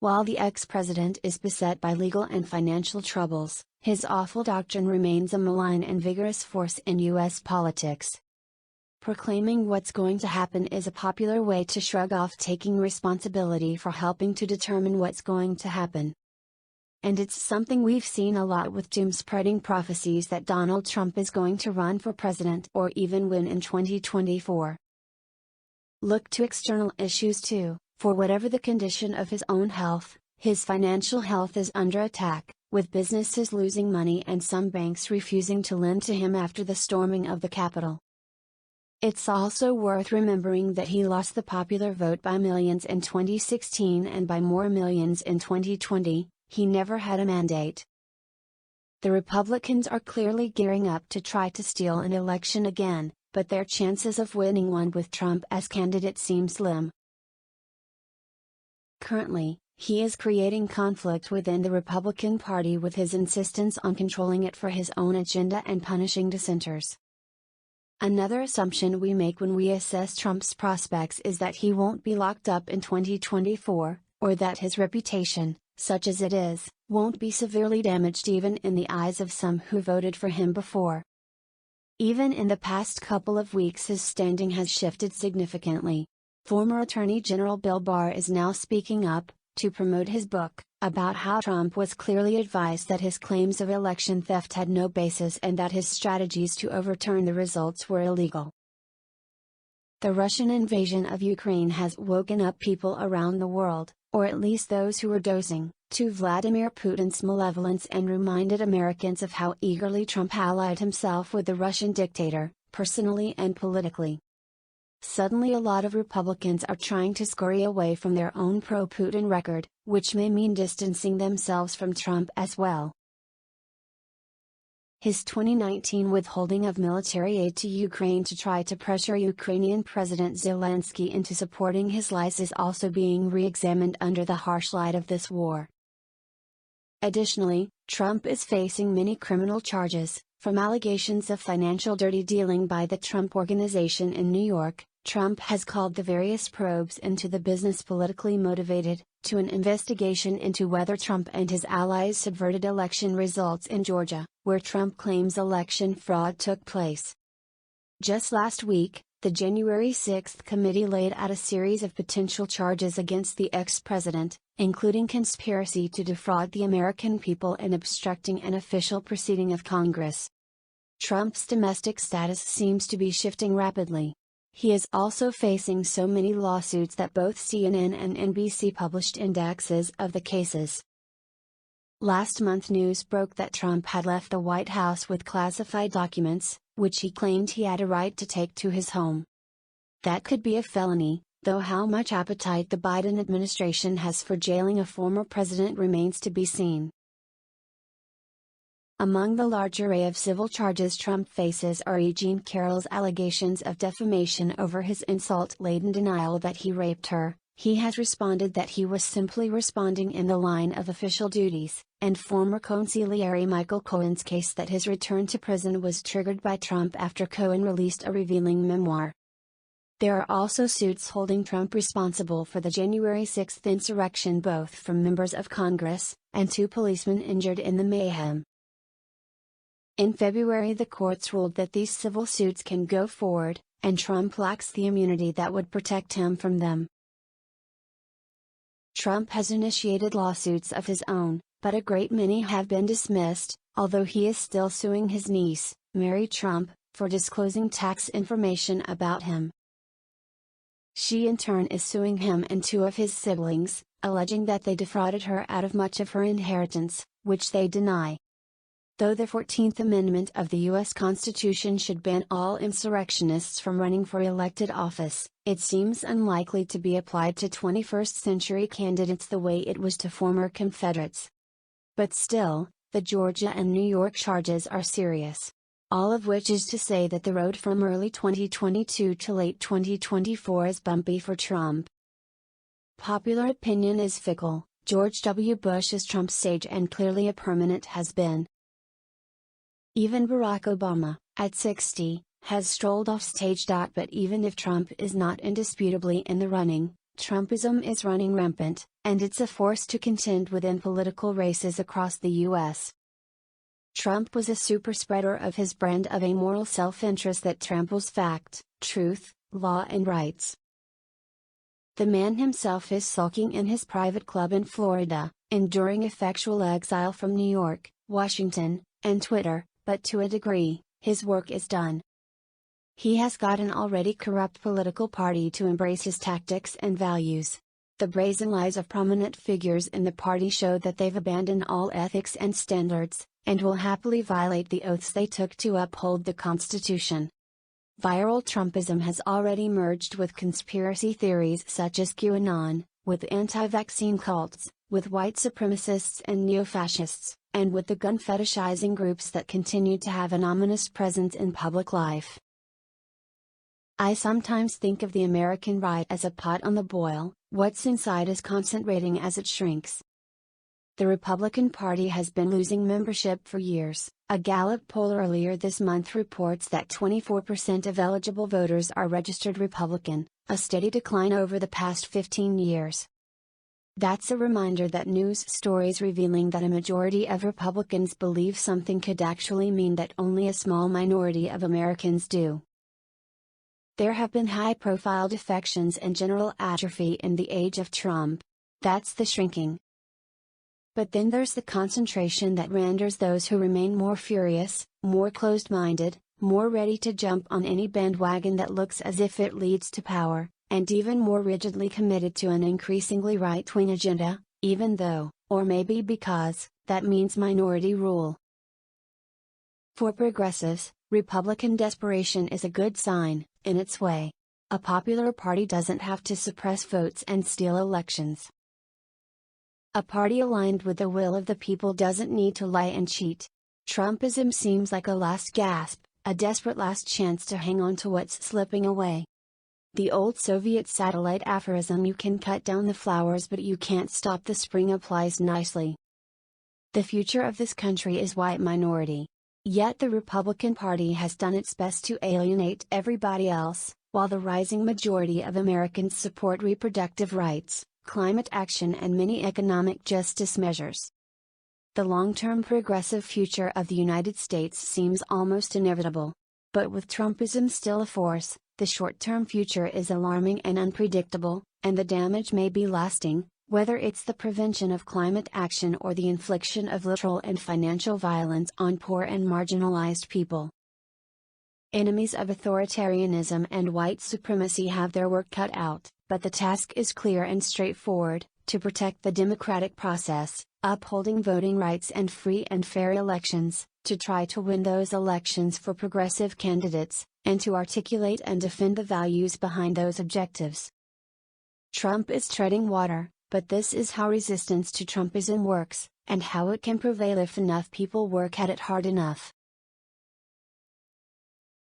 While the ex-president is beset by legal and financial troubles, his awful doctrine remains a malign and vigorous force in U.S. politics. Proclaiming what's going to happen is a popular way to shrug off taking responsibility for helping to determine what's going to happen. And it's something we've seen a lot with doom-spreading prophecies that Donald Trump is going to run for president or even win in 2024. Look to external issues too. For whatever the condition of his own health, his financial health is under attack, with businesses losing money and some banks refusing to lend to him after the storming of the Capitol. It's also worth remembering that he lost the popular vote by millions in 2016 and by more millions in 2020, he never had a mandate. The Republicans are clearly gearing up to try to steal an election again, but their chances of winning one with Trump as candidate seem slim. Currently, he is creating conflict within the Republican Party with his insistence on controlling it for his own agenda and punishing dissenters. Another assumption we make when we assess Trump's prospects is that he won't be locked up in 2024, or that his reputation, such as it is, won't be severely damaged even in the eyes of some who voted for him before. Even in the past couple of weeks his standing has shifted significantly. Former Attorney General Bill Barr is now speaking up, to promote his book, about how Trump was clearly advised that his claims of election theft had no basis and that his strategies to overturn the results were illegal. The Russian invasion of Ukraine has woken up people around the world, or at least those who were dozing, to Vladimir Putin's malevolence and reminded Americans of how eagerly Trump allied himself with the Russian dictator, personally and politically. Suddenly a lot of Republicans are trying to scurry away from their own pro-Putin record, which may mean distancing themselves from Trump as well. His 2019 withholding of military aid to Ukraine to try to pressure Ukrainian President Zelensky into supporting his lies is also being re-examined under the harsh light of this war. Additionally, Trump is facing many criminal charges, from allegations of financial dirty dealing by the Trump Organization in New York. Trump has called the various probes into the business politically motivated, to an investigation into whether Trump and his allies subverted election results in Georgia, where Trump claims election fraud took place. Just last week, the January 6th committee laid out a series of potential charges against the ex-president, including conspiracy to defraud the American people and obstructing an official proceeding of Congress. Trump's domestic status seems to be shifting rapidly. He is also facing so many lawsuits that both CNN and NBC published indexes of the cases. Last month news broke that Trump had left the White House with classified documents, which he claimed he had a right to take to his home. That could be a felony, though how much appetite the Biden administration has for jailing a former president remains to be seen. Among the large array of civil charges Trump faces are Jean Carroll's allegations of defamation over his insult-laden denial that he raped her. He has responded that he was simply responding in the line of official duties, and former consigliere Michael Cohen's case that his return to prison was triggered by Trump after Cohen released a revealing memoir. There are also suits holding Trump responsible for the January 6th insurrection, both from members of Congress, and 2 policemen injured in the mayhem. In February the courts ruled that these civil suits can go forward, and Trump lacks the immunity that would protect him from them. Trump has initiated lawsuits of his own, but a great many have been dismissed, although he is still suing his niece, Mary Trump, for disclosing tax information about him. She in turn is suing him and 2 of his siblings, alleging that they defrauded her out of much of her inheritance, which they deny. Though the 14th Amendment of the U.S. Constitution should ban all insurrectionists from running for elected office, it seems unlikely to be applied to 21st-century candidates the way it was to former Confederates. But still, the Georgia and New York charges are serious. All of which is to say that the road from early 2022 to late 2024 is bumpy for Trump. Popular opinion is fickle. George W. Bush is Trump's sage and clearly a permanent has-been. Even Barack Obama, at 60, has strolled off stage. But even if Trump is not indisputably in the running, Trumpism is running rampant, and it's a force to contend within political races across the U.S. Trump was a super spreader of his brand of amoral self-interest that tramples fact, truth, law and rights. The man himself is sulking in his private club in Florida, enduring effectual exile from New York, Washington, and Twitter, but to a degree, his work is done. He has got an already corrupt political party to embrace his tactics and values. The brazen lies of prominent figures in the party show that they've abandoned all ethics and standards, and will happily violate the oaths they took to uphold the Constitution. Viral Trumpism has already merged with conspiracy theories such as QAnon, with anti-vaccine cults, with white supremacists and neo-fascists, and with the gun fetishizing groups that continue to have an ominous presence in public life. I sometimes think of the American right as a pot on the boil, what's inside is concentrating as it shrinks. The Republican Party has been losing membership for years. A Gallup poll earlier this month reports that 24% of eligible voters are registered Republican, a steady decline over the past 15 years. That's a reminder that news stories revealing that a majority of Republicans believe something could actually mean that only a small minority of Americans do. There have been high-profile defections and general atrophy in the age of Trump. That's the shrinking. But then there's the concentration that renders those who remain more furious, more closed-minded, more ready to jump on any bandwagon that looks as if it leads to power, and even more rigidly committed to an increasingly right-wing agenda, even though, or maybe because, that means minority rule. For progressives, Republican desperation is a good sign, in its way. A popular party doesn't have to suppress votes and steal elections. A party aligned with the will of the people doesn't need to lie and cheat. Trumpism seems like a last gasp, a desperate last chance to hang on to what's slipping away. The old Soviet satellite aphorism, "You can cut down the flowers but you can't stop the spring," applies nicely. The future of this country is white minority. Yet the Republican Party has done its best to alienate everybody else, while the rising majority of Americans support reproductive rights, climate action and many economic justice measures. The long-term progressive future of the United States seems almost inevitable. But with Trumpism still a force, the short-term future is alarming and unpredictable, and the damage may be lasting, whether it's the prevention of climate action or the infliction of literal and financial violence on poor and marginalized people. Enemies of authoritarianism and white supremacy have their work cut out, but the task is clear and straightforward: to protect the democratic process, upholding voting rights and free and fair elections, to try to win those elections for progressive candidates, and to articulate and defend the values behind those objectives. Trump is treading water, but this is how resistance to Trumpism works, and how it can prevail if enough people work at it hard enough.